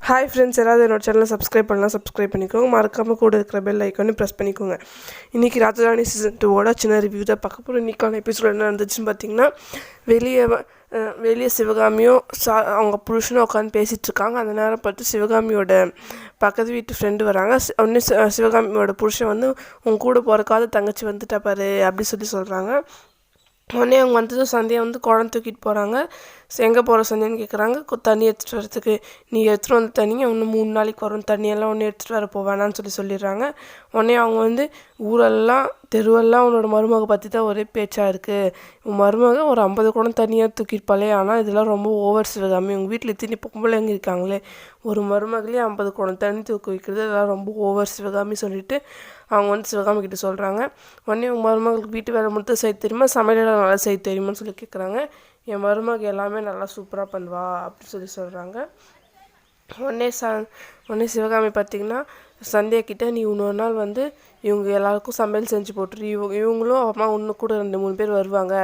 Hi friends, யாராவது என்னோட சேனலை சப்ஸ்கிரைப் பண்ணலாம், சப்ஸ்கிரைப் பண்ணிக்கோங்க. மறக்காமல் கூட இருக்கிற பெல் ஐக்கானே ப்ரெஸ் பண்ணிக்கோங்க. இன்றைக்கி ராஜராணி சீசன் 2 சின்ன ரிவ்யூ தான் பார்க்க போகிறோம். இன்றைக்கான எபிசோட் என்ன இருந்துச்சுன்னு பார்த்தீங்கன்னா, வெளியே சிவகாமியும் அவங்க புருஷனும் உட்காந்து பேசிகிட்டு இருக்காங்க. அந்த நேரம் பார்த்து சிவகாமியோட பக்கத்து வீட்டு ஃப்ரெண்டு வராங்க. ஒன்று சிவகாமியோட புருஷன் வந்து உன் கூட போகிறக்காத தங்கச்சி வந்துட்டா பாரு அப்படி சொல்கிறாங்க. உடனே அவங்க வந்ததும் சந்தியா வந்து குடம் தூக்கிட்டு போகிறாங்க. எங்கே போகிற சந்தியான்னு கேட்குறாங்க. தண்ணி எடுத்துகிட்டு வரதுக்கு. நீ எடுத்துகிட்டு வந்த தண்ணியை இன்னும் 3 நாளைக்கு வரும், தண்ணியெல்லாம் ஒன்று எடுத்துகிட்டு வர போவேணான்னு சொல்லிடுறாங்க. உடனே அவங்க வந்து ஊரெல்லாம் தெருவெல்லாம் உன்னோட மருமக பற்றி தான் ஒரே பேச்சாக இருக்குது. உன் மருமக ஒரு 50 குடம் தண்ணியாக தூக்கியிருப்பாளே, ஆனால் இதெல்லாம் ரொம்ப ஓவர் சிவகாமி. உங்கள் வீட்டில் இத்தனை பொம்பளைங்க இருக்காங்களே, ஒரு மருமகளே 50 குடம் தண்ணி தூக்கி வைக்கிறது இதெல்லாம் ரொம்ப ஓவர் சிவகாமி சொல்லிட்டு அவங்க வந்து சிவகாமி கிட்ட சொல்கிறாங்க. உடனே உங்கள் மருமகளுக்கு வீட்டு வேலை மட்டும் செய்ய தெரியுமா, சமையலாம் நல்லா செய்ய தெரியுமான்னு சொல்லி கேட்குறாங்க. என் மருமக எல்லாமே நல்லா சூப்பராக பண்ணுவா அப்படின்னு சொல்கிறாங்க. உடனே சிவகாமி பார்த்திங்கன்னா சந்தியா கிட்டே, நீ இன்னொரு நாள் வந்து இவங்க எல்லாருக்கும் சமையல் செஞ்சு போட்டுரு, இவங்களும் அம்மா இன்னும் கூட 2-3 பேர் வருவாங்க,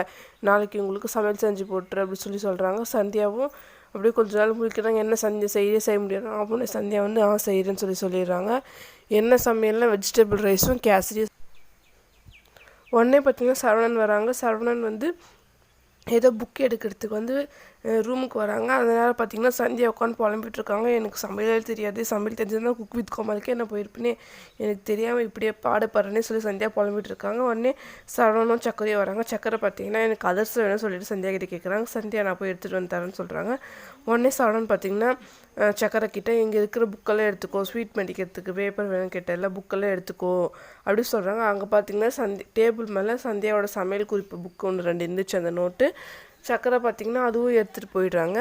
நாளைக்கு இவங்களுக்கு சமையல் செஞ்சு போட்டுரு அப்படின்னு சொல்கிறாங்க. சந்தியாவும் அப்படியே கொஞ்ச நாள் முடிக்கிறாங்க. என்ன சந்தியா செய்ய முடியாது அப்படின்னு சந்தியா வந்து செய்கிறேன்னு சொல்லிடுறாங்க. என்ன சமையல்னா வெஜிடபிள் ரைஸும் கேசரி. உடனே பார்த்திங்கன்னா சரவணன் வராங்க. சரவணன் வந்து ஏதோ புக் எடுக்கிறதுக்கு வந்து ரூமுக்கு வராங்க. அதனால் பார்த்திங்கன்னா சந்தியா உட்காந்து புலம்பிட்டுருக்காங்க. எனக்கு சமையல் தெரியாது, சமையல் தெரிஞ்சதுன்னா குக் வித் கோமாளிக்கு என்ன போயிருப்பேனே, எனக்கு தெரியாமல் இப்படியே பாடுபடுறேன்னே சொல்லி சந்தியா புலம்பிட்டுருக்காங்க. உடனே சரவணனும் சக்கரையும் வராங்க. சக்கரை பார்த்திங்கன்னா எனக்கு அதிர்ஷ்டம் வேணும்னு சொல்லிட்டு சந்தியா கிட்டே கேட்குறாங்க. சந்தியா நான் போய் எடுத்துகிட்டு வந்து தரேன்னு சொல்கிறாங்க. உடனே சரவணன் பார்த்திங்கன்னா சக்கரை கிட்டே இங்கே இருக்கிற புக்கெல்லாம் எடுத்துக்கோ, ஸ்வீட் மெடிக்கிறதுக்கு பேப்பர் வேணும் கேட்ட எல்லாம் புக்கெல்லாம் எடுத்துக்கோ அப்படி சொல்கிறாங்க. அங்கே பார்த்திங்கன்னா டேபிள் மேலே சந்தியாவோட சமையல் குறிப்பு புக்கு 1-2 இருந்துச்சு, அந்த நோட்டு. சக்கரை பார்த்திங்கன்னா அதுவும் எடுத்துகிட்டு போயிடுறாங்க.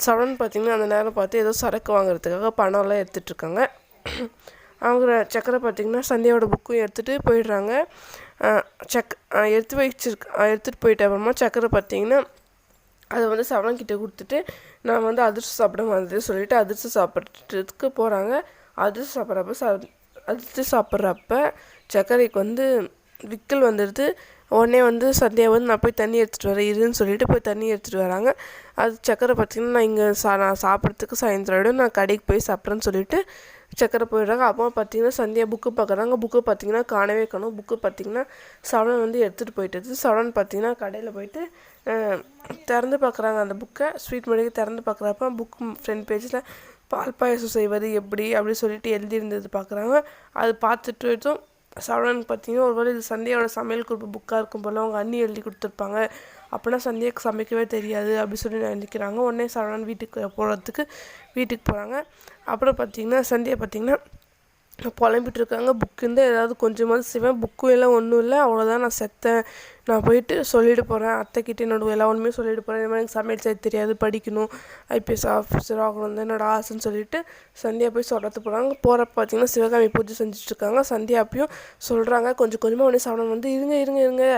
சரவணன் பார்த்திங்கன்னா அந்த நேரம் பார்த்து ஏதோ சரக்கு வாங்குறதுக்காக பணம்லாம் எடுத்துகிட்ருக்காங்க. அவங்க சக்கரை பார்த்திங்கன்னா சந்தியாவோட புக்கும் எடுத்துகிட்டு போயிடுறாங்க. எடுத்துகிட்டு போயிட்ட அப்புறமா சக்கரை பார்த்திங்கன்னா அதை வந்து சரவணன் கிட்டே கொடுத்துட்டு நான் வந்து அதிர்ஷ்டம் சாப்பிட வந்தது சொல்லிவிட்டு அதிர்ஷ்டம் சாப்பிட்றதுக்கு போகிறாங்க. அதிர்ஷ்டம் சாப்பிட்றப்ப சக்கரைக்கு வந்து விக்கல் வந்துடுது. உடனே வந்து சந்தியா வந்து நான் போய் தண்ணி எடுத்துகிட்டு வரேன் இருன்னு சொல்லிட்டு போய் தண்ணி எடுத்துகிட்டு வராங்க. அது சக்கரை பார்த்திங்கன்னா நான் இங்கே நான் சாப்பிட்றதுக்கு சாயந்தரம் நான் கடைக்கு போய் சாப்பிட்றேன்னு சொல்லிட்டு சக்கரை போயிடுறாங்க. அப்போ பார்த்திங்கன்னா சந்தியா புக்கு பார்க்குறாங்க. புக்கு பார்த்திங்கன்னா காணவே காணும். புக்கு பார்த்திங்கன்னா சரவணன் வந்து எடுத்துகிட்டு போயிட்டது. சரவணன் பார்த்திங்கன்னா கடையில் போயிட்டு திறந்து பார்க்குறாங்க அந்த புக்கை. ஸ்வீட் மடிக்கு திறந்து பார்க்குறப்ப புக்கு ஃப்ரண்ட் பேஜில் பால் பாயசம் செய்வது எப்படி அப்படி சொல்லிட்டு எழுதியிருந்தது பார்க்குறாங்க. அது பார்த்துட்டு சரவணன் பார்த்திங்கன்னா ஒருவேளை இது சந்தியாவோட சமையல் குறிப்பு புக்காக இருக்கும் போல் அவங்க அண்ணி எழுதி கொடுத்துருப்பாங்க, அப்படின்னா சந்தியாவுக்கு சமைக்கவே தெரியாது அப்படி சொல்லி நினைக்கிறாங்க. உடனே சரவணன் வீட்டுக்கு போகிறாங்க. அப்புறம் பார்த்திங்கன்னா சந்தியா பார்த்திங்கன்னா புலம்பிட்டுருக்காங்க. புக்கு இருந்தால் ஏதாவது கொஞ்சமாவது செய்வேன், புக்கும் எல்லாம் ஒன்றும் இல்லை, அவ்வளோதான், நான் செத்தேன், நான் போயிட்டு சொல்லிட்டு போகிறேன் அத்தைக்கிட்ட என்னோட எல்லா ஒன்றுமே சொல்லிட்டு போகிறேன், இந்த மாதிரி எனக்கு சமையல் செய்ய தெரியாது, படிக்கணும், IPS ஆஃபீஸர் ஆகணும் தான் என்னோட ஆசைன்னு சொல்லிட்டு சந்தியா போய் சொல்கிறது போகிறாங்க. போகிறப்ப பார்த்திங்கன்னா சிவகாமி பூஜை செஞ்சுட்ருக்காங்க. சந்தியா அப்பயும் சொல்கிறாங்க. கொஞ்சம் கொஞ்சமாக உடனே சரவணன் வந்து இருங்க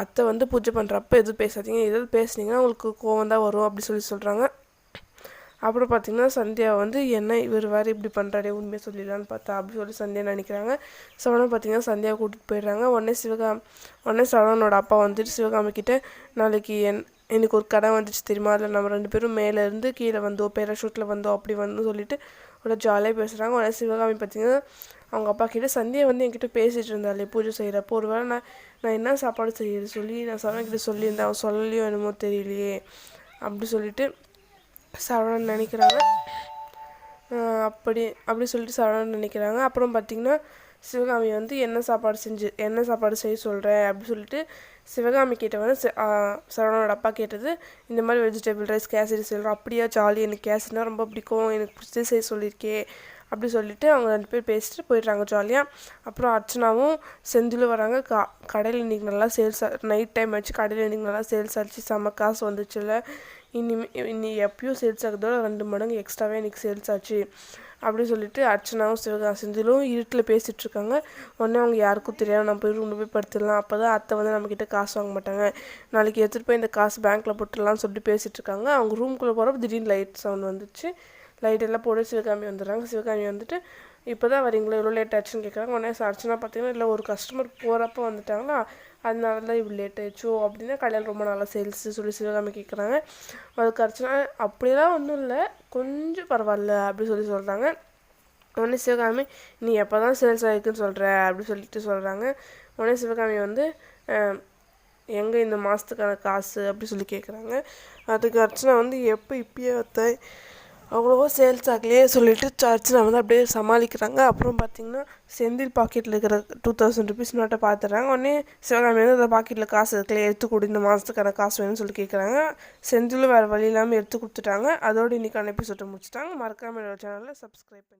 அத்தை வந்து பூஜை பண்ணுறப்ப எதுவும் பேசாதீங்க, எதாவது பேசுனீங்கன்னா உங்களுக்கு கோவம் தான் வரும் அப்படி சொல்கிறாங்க. அப்புறம் பார்த்திங்கன்னா சந்தியா வந்து என்ன இவர் வேறு இப்படி பண்ணுறாரே உண்மையாக சொல்லிடலான்னு பார்த்தா அப்படி சொல்லி சந்தியா நினைக்கிறாங்க. சரவணன் பார்த்திங்கன்னா சந்தியாவை கூட்டிகிட்டு போயிடுறாங்க. உடனே சரவணனோட அப்பா வந்துட்டு சிவகாமி கிட்டே நாளைக்கு எனக்கு ஒரு கடை வந்துச்சு தெரியுமா, அதில் நம்ம 2 பேரும் மேலேருந்து கீழே வந்தோம், பேராஷூட்டில் வந்தோம் அப்படி வந்து சொல்லிட்டு ஒரு ஜாலியாக பேசுகிறாங்க. உடனே சிவகாமி பார்த்திங்கன்னா அவங்க அப்பா கிட்டே சந்தியா வந்து என்கிட்ட பேசிகிட்டு இருந்தாலே பூஜை செய்கிறப்போ ஒரு வேளை நான் என்ன சாப்பாடு செய்யறது சொல்லி நான் சரவணன் கிட்டே சொல்லியிருந்தேன், அவன் சொல்லலையோ என்னமோ தெரியலையே அப்படி சொல்லிட்டு சரவணன் நினைக்கிறாங்க. அப்படி சொல்லிட்டு சரவணன் நினைக்கிறாங்க. அப்புறம் பார்த்திங்கன்னா சிவகாமி வந்து என்ன சாப்பாடு செய்ய சொல்கிறேன் அப்படி சொல்லிட்டு சிவகாமி கிட்ட வந்து சரவணனோட அப்பா கேட்டது இந்த மாதிரி வெஜிடபிள் ரைஸ் கேசரி செய்கிறோம். அப்படியா, ஜாலி, எனக்கு கேசரினா ரொம்ப பிடிக்கும், எனக்கு பிடிச்சது செய்ய சொல்லியிருக்கே அப்படி சொல்லிட்டு அவங்க 2 பேர் பேசிட்டு போயிடுறாங்க ஜாலியாக. அப்புறம் அர்ச்சனாவும் செந்திலும் வராங்க. கடையில் இன்றைக்கி நல்லா சேல்ஸ், நைட் டைம் ஆச்சு, கடையில் இன்றைக்கி நல்லா சேல்ஸ் ஆச்சு, செம்ம காசு வந்துச்சுல்ல, இன்னி எப்பயும் சேல்ஸ் ஆகுதோட 2 மடங்கு எக்ஸ்ட்ராவே இன்றைக்கி சேல்ஸ் ஆச்சு அப்படி சொல்லிட்டு அர்ச்சனாவும் செந்திலும் இருட்டில் பேசிகிட்ருக்காங்க. உடனே அவங்க யாருக்கும் தெரியாது, நம்ம போய் ரூமில் போய் படுத்துடலாம், அப்போ தான் அத்தை வந்து நம்மக்கிட்ட காசு வாங்க மாட்டாங்க, நாளைக்கு எடுத்துகிட்டு போய் இந்த காசு பேங்க்கில் போட்டுடலாம்னு சொல்லிட்டு பேசிகிட்ருக்காங்க. அவங்க ரூம்குள்ளே போகிறப்ப திடீர்னு லைட் சவுண்ட் வந்துச்சு. லைட்டெல்லாம் போட்டு சிவகாமி வந்துடுறாங்க. சிவகாமி வந்துட்டு இப்போ தான் வரீங்களா, இவ்வளோ லேட் ஆச்சுன்னு கேட்குறாங்க. உடனே அர்ச்சனா பார்த்தீங்கன்னா இல்லை ஒரு கஸ்டமர் போகிறப்ப வந்துட்டாங்களா, அதனால தான் இவ்வளோ லேட் ஆயிடுச்சோ அப்படின்னா கடையில் ரொம்ப நல்லா சேல்ஸு சொல்லி சிவகாமி கேட்குறாங்க. அதுக்கு அர்ச்சனா அப்படிலாம் ஒன்றும் இல்லை, கொஞ்சம் பரவாயில்ல அப்படி சொல்கிறாங்க. உடனே சிவகாமி நீ எப்போ தான் சேல்ஸ் ஆகிருக்குன்னு சொல்கிற அப்படி சொல்லிட்டு சொல்கிறாங்க. உடனே சிவகாமி வந்து எங்கே இந்த மாதத்துக்கான காசு அப்படி சொல்லி கேட்குறாங்க. அதுக்கு அர்ச்சனா வந்து எப்போ இப்பயே வைத்த அவ்வளோவா சேல்ஸ் ஆகலையே சொல்லிட்டு அர்ச்சனா வந்து அப்படியே சமாளிக்கிறாங்க. அப்புறம் பார்த்திங்கன்னா செந்தில் பாக்கெட்டில் இருக்கிற 2000 ருபீஸ் நோட்டை பார்த்துட்றாங்க. உடனே சிவகாமி வந்து அந்த பாக்கெட்டில் காசு இருக்குல்ல எடுத்து கொடு, இந்த மாதத்துக்கான காசு வேணும்னு சொல்லி கேட்குறாங்க. செந்திலும் வேறு வழி இல்லாமல் எடுத்து கொடுத்துட்டாங்க. அதோடு இன்றைக்கான எபிசோட்டை முடிச்சுட்டாங்க. மறக்காமல் என்னோட சேனலில் சப்ஸ்கிரைப் பண்ணி